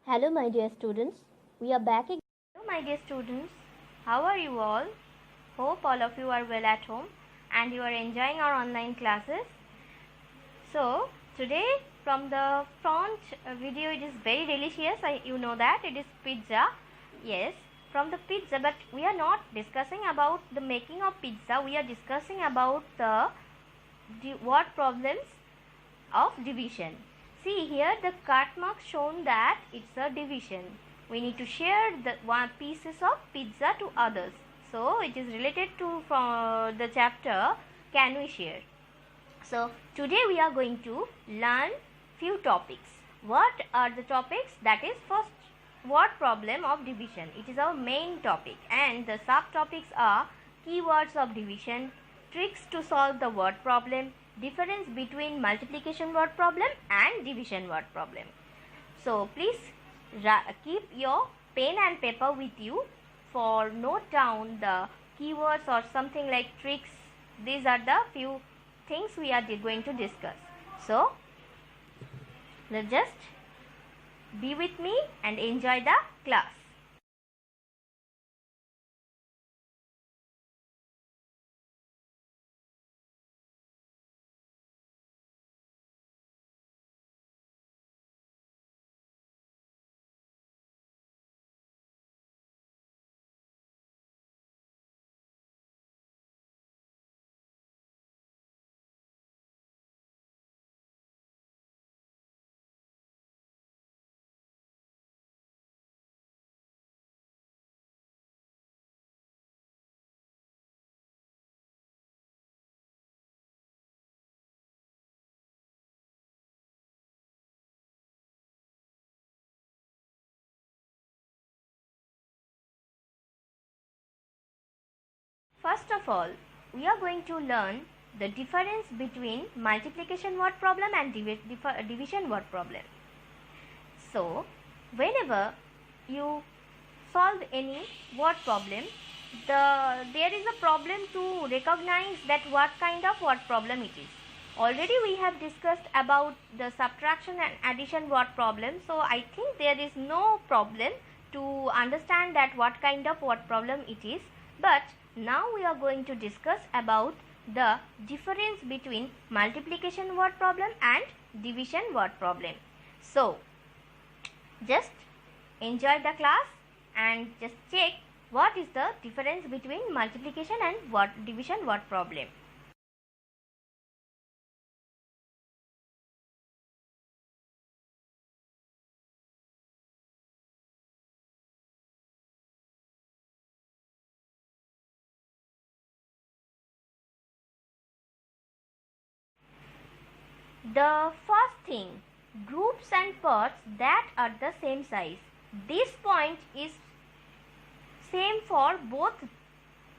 Hello, my dear students. We are back again. Hello my dear students, how are you all? Hope all of you are well at home and you are enjoying our online classes. So today from the front video it is very delicious. You know that it is pizza. Yes, from the pizza, but we are not discussing about the making of pizza. We are discussing about the word problems of division. See here the cut mark shown that it's a division. We need to share the one pieces of pizza to others. So it is related to the chapter can we share. So today we are going to learn few topics. What are the topics? That is first word problem of division. It is our main topic and the subtopics are keywords of division, tricks to solve the word problem, difference between multiplication word problem and division word problem. So please keep your pen and paper with you for note down the keywords or something like tricks. These are the few things we are going to discuss. So let's just be with me and enjoy the class. First of all, we are going to learn the difference between multiplication word problem and division word problem. So, whenever you solve any word problem, there is a problem to recognize that what kind of word problem it is. Already we have discussed about the subtraction and addition word problem, so I think there is no problem to understand that what kind of word problem it is. But now we are going to discuss about the difference between multiplication word problem and division word problem. So just enjoy the class and just check what is the difference between multiplication and division word problem. The first thing, groups and parts that are the same size. This point is same for both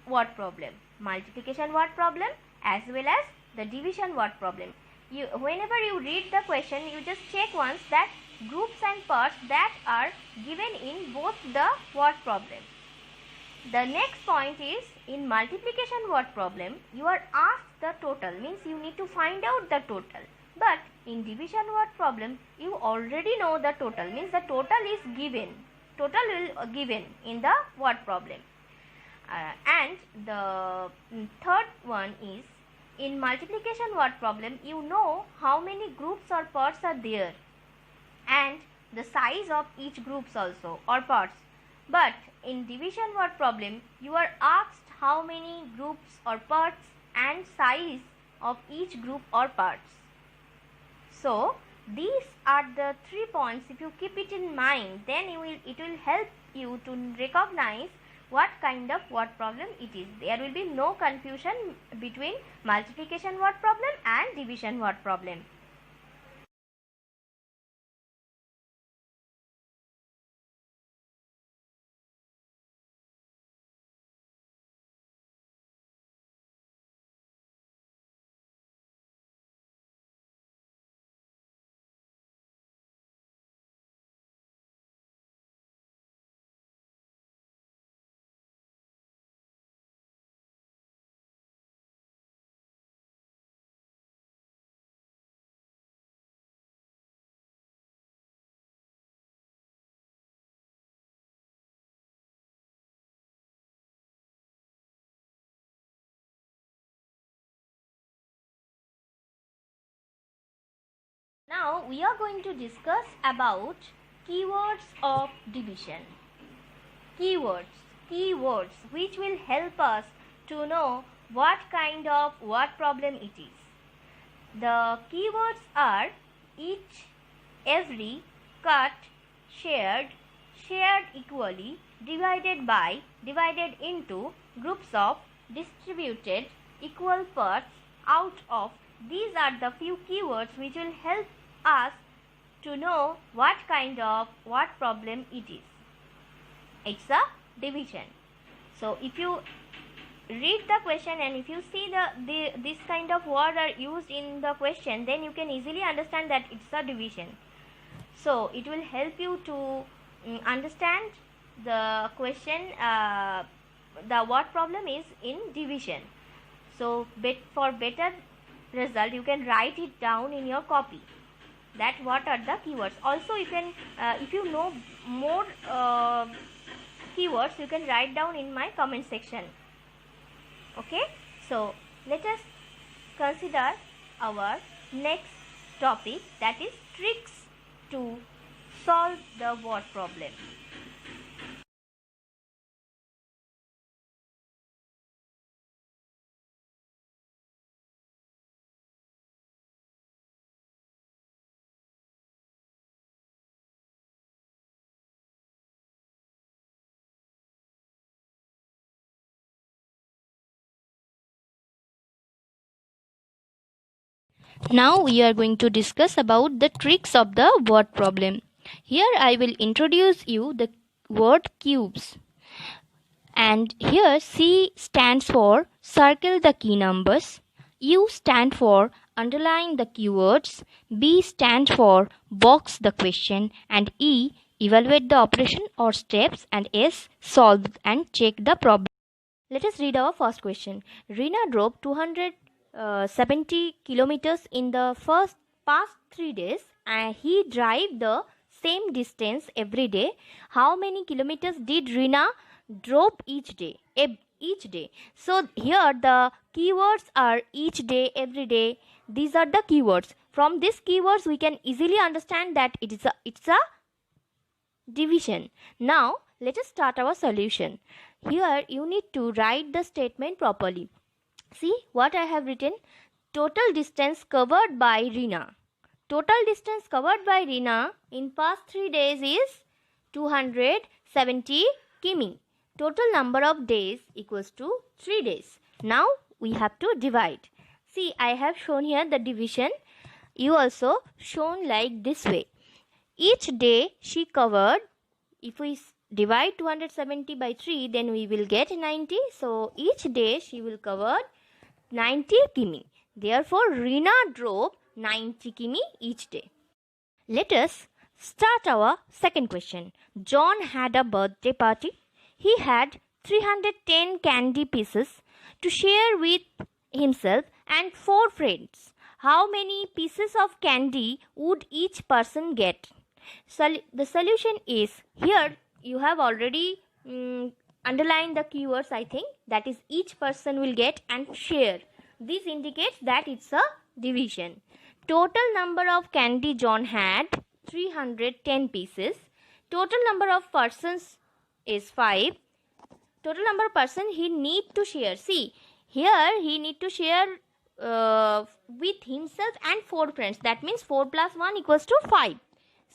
word problem, multiplication word problem as well as the division word problem. Whenever you read the question, you just check once that groups and parts that are given in both the word problem. The next point is in multiplication word problem, you are asked the total, means you need to find out the total. But in division word problem, you already know the total, means the total is given. Total will given in the word problem. And the third one is in multiplication word problem, you know how many groups or parts are there and the size of each groups also or parts. But in division word problem, you are asked how many groups or parts and size of each group or parts. So these are the 3 points. If you keep it in mind, then it will help you to recognize what kind of word problem it is. There will be no confusion between multiplication word problem and division word problem. Now we are going to discuss about keywords of division. Keywords which will help us to know what kind of word problem it is. The keywords are each, every, cut, shared, shared equally, divided by, divided into, groups of, distributed, equal parts, out of. These are the few keywords which will help us to know what kind of word problem it is. It's a division. So if you read the question and if you see this kind of word are used in the question, then you can easily understand that it's a division. So it will help you to understand the question. The word problem is in division. So for better result, you can write it down in your copy, that what are the keywords. Also you can if you know more keywords, you can write down in my comment section. Okay, so let us consider our next topic, that is tricks to solve the word problem. Now we are going to discuss about the tricks of the word problem. Here I will introduce you the word cubes. And here C stands for circle the key numbers, U stand for underline the keywords, B stand for box the question, and E evaluate the operation or steps, and S solve and check the problem. Let us read our first question. Rina drove 270 kilometers in the past 3 days, and he drive the same distance every day. How many kilometers did Rina drove each day? So here the keywords are each day, every day. These are the keywords. From these keywords we can easily understand that it's a division. Now let us start our solution. Here you need to write the statement properly. See what I have written. Total distance covered by Rina. Total distance covered by Rina in past 3 days is 270 km. Total number of days equals to 3 days. Now we have to divide. See, I have shown here the division. You also shown like this way. Each day she covered, if we divide 270 by 3, then we will get 90. So each day she will cover 90 km. Therefore, Rina drove 90 km each day. Let us start our second question. John had a birthday party. He had 310 candy pieces to share with himself and 4 friends. How many pieces of candy would each person get? The solution is, here you have already underlined the keywords, I think, that is each person will get and share. This indicates that it's a division. Total number of candy John had 310 pieces. Total number of persons is 5. Total number of person he need to share. See, here he need to share with himself and 4 friends. That means 4 plus 1 equals to 5.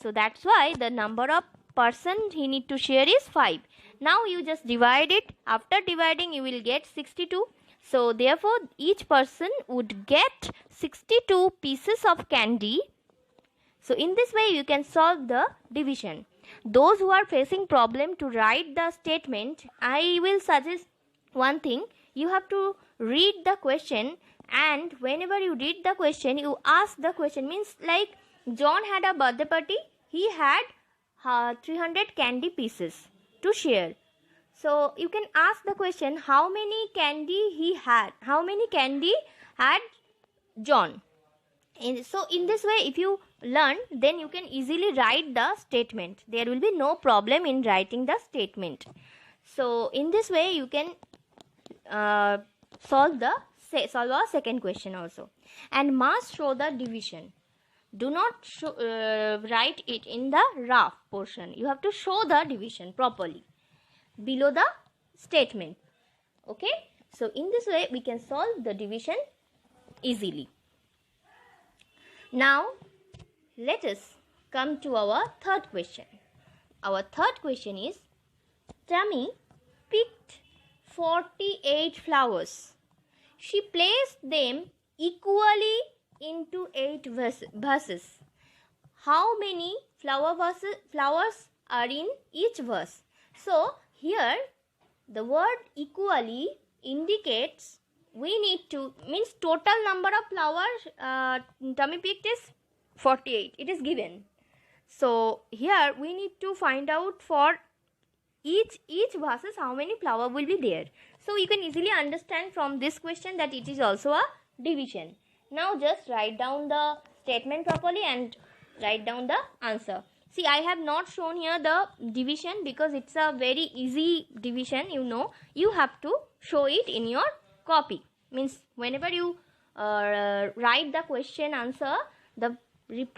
So that's why the number of person he need to share is 5. Now you just divide it. After dividing you will get 62. So therefore each person would get 62 pieces of candy. So in this way you can solve the division. Those who are facing problem to write the statement, I will suggest one thing. You have to read the question, and whenever you read the question, you ask the question. Means like John had a birthday party. He had 300 candy pieces to share. So you can ask the question, how many candy he had? How many candy had John? So in this way, if you learn, then you can easily write the statement. There will be no problem in writing the statement. So in this way, you can solve our second question also. And must show the division. do not write it in the rough portion. You have to show the division properly below the statement. Okay, so in this way we can solve the division easily. Now let us come to our third question. Our third question is, Tammy picked 48 flowers. She placed them equally into 8 vases. How many flowers are in each vase? So here the word equally indicates we need to, means total number of flowers Tammy picked is 48. It is given. So here we need to find out for each vases how many flower will be there. So you can easily understand from this question that it is also a division. Now just write down the statement properly and write down the answer. See, I have not shown here the division because it's a very easy division. You have to show it in your copy. Means whenever you write the question answer, the in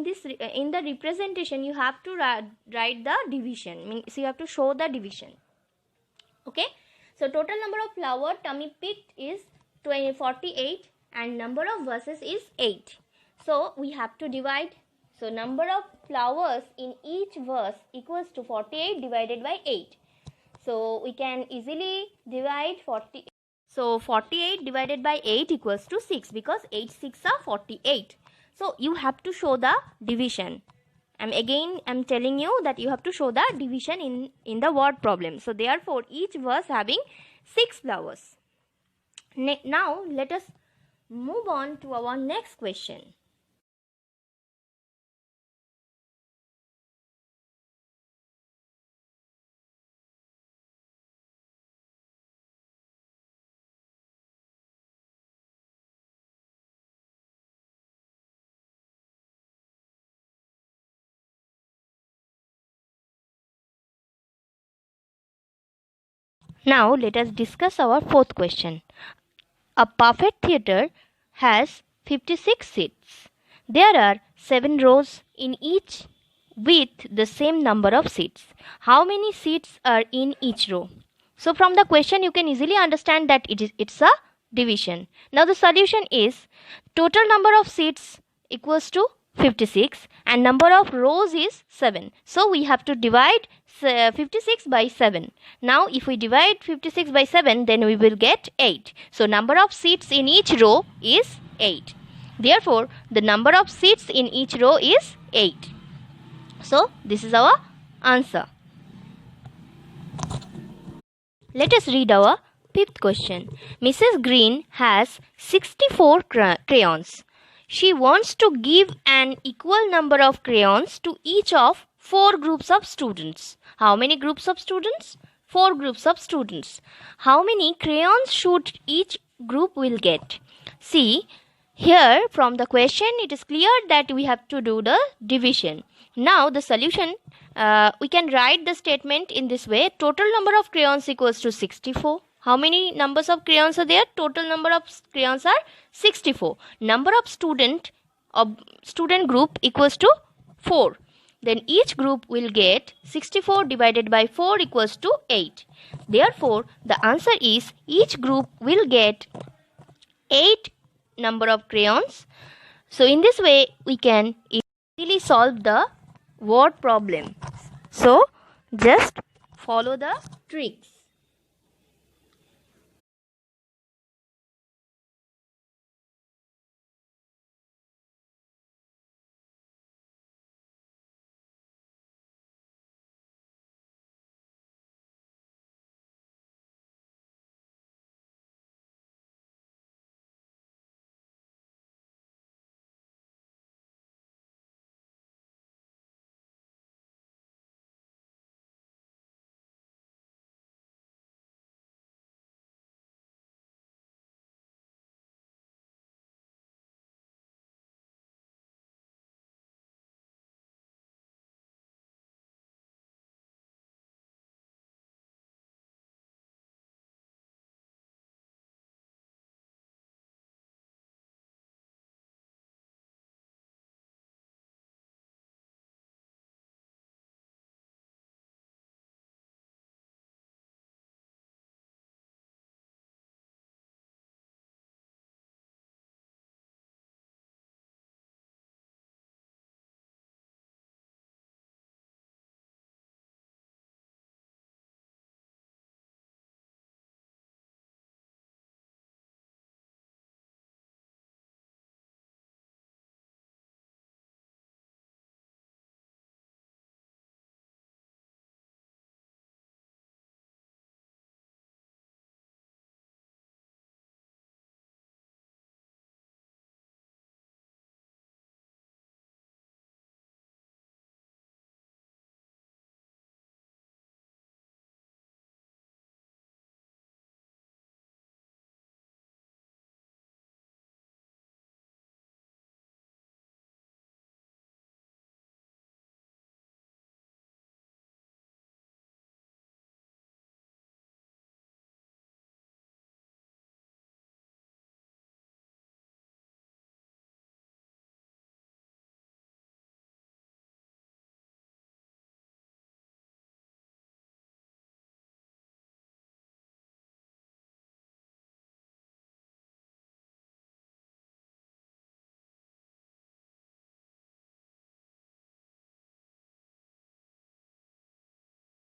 the representation you have to write the division. Means you have to show the division. Okay, so total number of flower Tammy picked is 48 and number of verses is 8. So we have to divide. So number of flowers in each verse equals to 48 divided by 8. So we can easily divide 48. So 48 divided by 8 equals to 6 because 8 6 are 48. So you have to show the division. I'm telling you that you have to show the division in the word problem. So therefore each verse having 6 flowers. Now let us move on to our next question. Now let us discuss our fourth question. A perfect theatre has 56 seats. There are 7 rows in each with the same number of seats. How many seats are in each row? So from the question you can easily understand that it's a division. Now the solution is total number of seats equals to 56 and number of rows is 7. So we have to divide 56 by 7. Now if we divide 56 by 7 then we will get 8. So number of seats in each row is 8. Therefore the number of seats in each row is 8. So this is our answer. Let us read our fifth question. Mrs. Green has 64 crayons. She wants to give an equal number of crayons to each of 4 groups of students. How many groups of students? 4 groups of students. How many crayons should each group will get? See, here from the question it is clear that we have to do the division. Now the solution, we can write the statement in this way. Total number of crayons equals to 64. How many numbers of crayons are there? Total number of crayons are 64. Number of student group equals to 4. Then each group will get 64 divided by 4 equals to 8. Therefore, the answer is each group will get 8 number of crayons. So in this way, we can easily solve the word problem. So just follow the tricks.